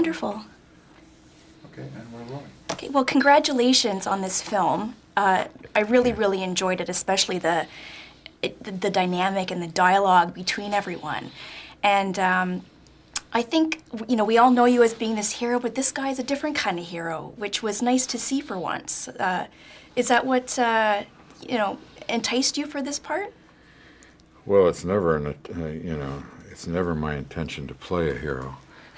wonderful. Okay, and we're rolling. Okay, well, congratulations on this film. I really enjoyed it, especially the dynamic and the dialogue between everyone. And I think, you know, we all know you as being this hero, but this guy is a different kind of hero, which was nice to see for once. Is that what, you know, enticed you for this part? Well, it's never, it's never my intention to play a hero.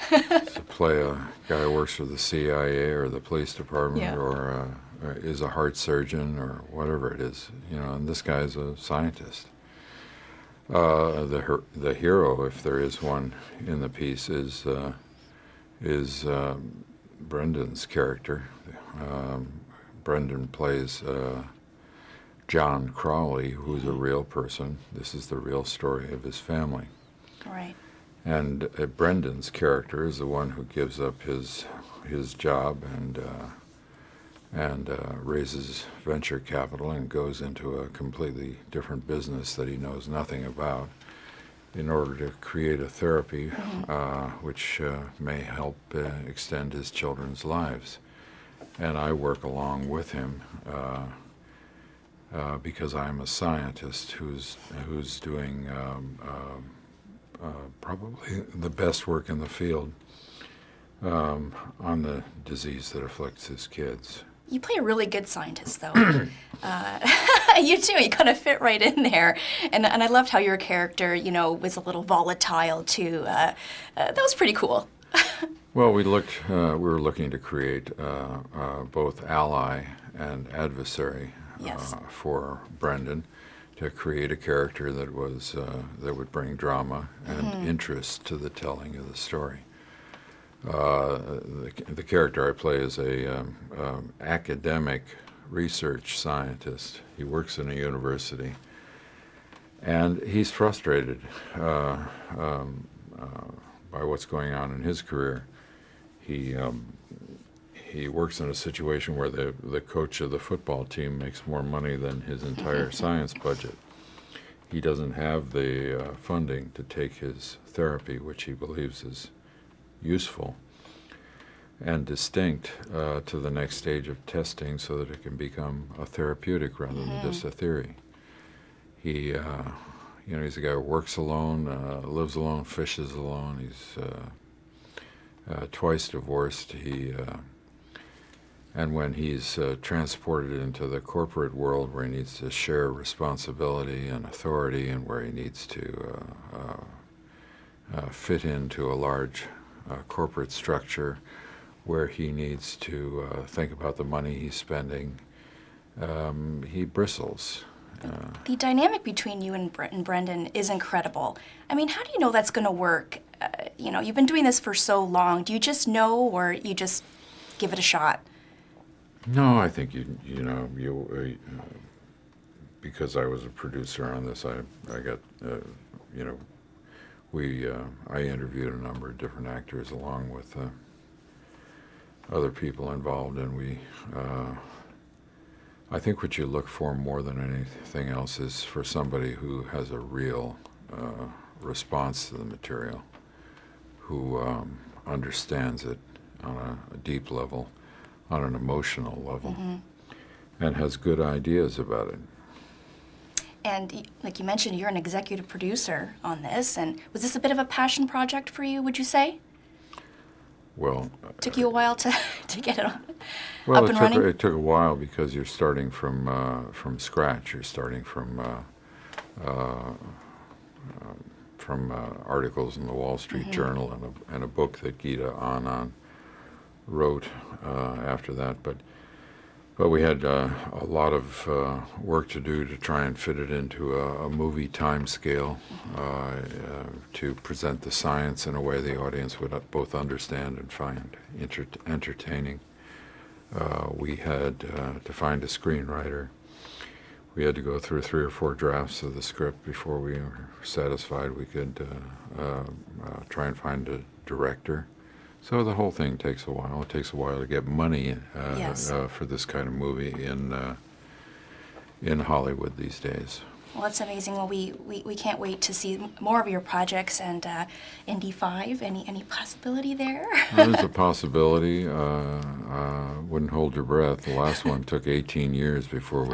To play a guy who works for the CIA or the police department, Yeah. or is a heart surgeon or whatever it is, and this guy's a scientist. The hero, if there is one in the piece, is Brendan's character. Brendan plays John Crowley, who's a real person. This is the real story of his family. Right. And Brendan's character is the one who gives up his job and raises venture capital and goes into a completely different business that he knows nothing about in order to create a therapy which may help extend his children's lives. And I work along with him because I'm a scientist who's doing probably the best work in the field on the disease that afflicts his kids. You play a really good scientist, though. You do. You kind of fit right in there. And I loved how your character, you know, was a little volatile, too. That was pretty cool. Well, we were looking to create both ally and adversary Yes. for Brendan, to create a character that was that would bring drama and interest to the telling of the story. The character I play is a academic research scientist. He works in a university, and he's frustrated by what's going on in his career. He works in a situation where the coach of the football team makes more money than his entire science budget. He doesn't have the funding to take his therapy, which he believes is useful and distinct, to the next stage of testing so that it can become a therapeutic rather than just a theory. He's a guy who works alone, lives alone, fishes alone. He's twice divorced. And when he's transported into the corporate world where he needs to share responsibility and authority, and where he needs to fit into a large corporate structure, where he needs to think about the money he's spending, he bristles. The dynamic between you and Brendan is incredible. I mean, how do you know that's going to work? You know, you've been doing this for so long. Do you just know, or you just give it a shot? No, I think because I was a producer on this, I got I interviewed a number of different actors along with other people involved, and I think what you look for more than anything else is for somebody who has a real response to the material, who understands it on a deep level, on an emotional level, and has good ideas about it. And like you mentioned, you're an executive producer on this, and was this a bit of a passion project for you, would you say? Well, Took you a while to get it up and it running? It took a while because you're starting from scratch. You're starting from articles in the Wall Street Journal and a book that Gita Anand wrote after that. But we had a lot of work to do to try and fit it into a movie time scale, to present the science in a way the audience would both understand and find entertaining. We had to find a screenwriter. We had to go through 3 or 4 drafts of the script before we were satisfied we could try and find a director. So the whole thing takes a while. It takes a while to get money Yes. For this kind of movie in Hollywood these days. Well, that's amazing. Well, we can't wait to see more of your projects. And Indy 5, any possibility there? There's a possibility. Wouldn't hold your breath. The last one took 18 years before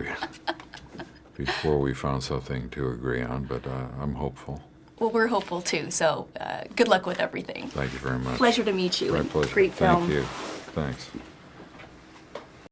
we found something to agree on, but I'm hopeful. Well, we're hopeful too. So good luck with everything. Thank you very much. Pleasure to meet you. My pleasure. Great film. Thank you. Thanks.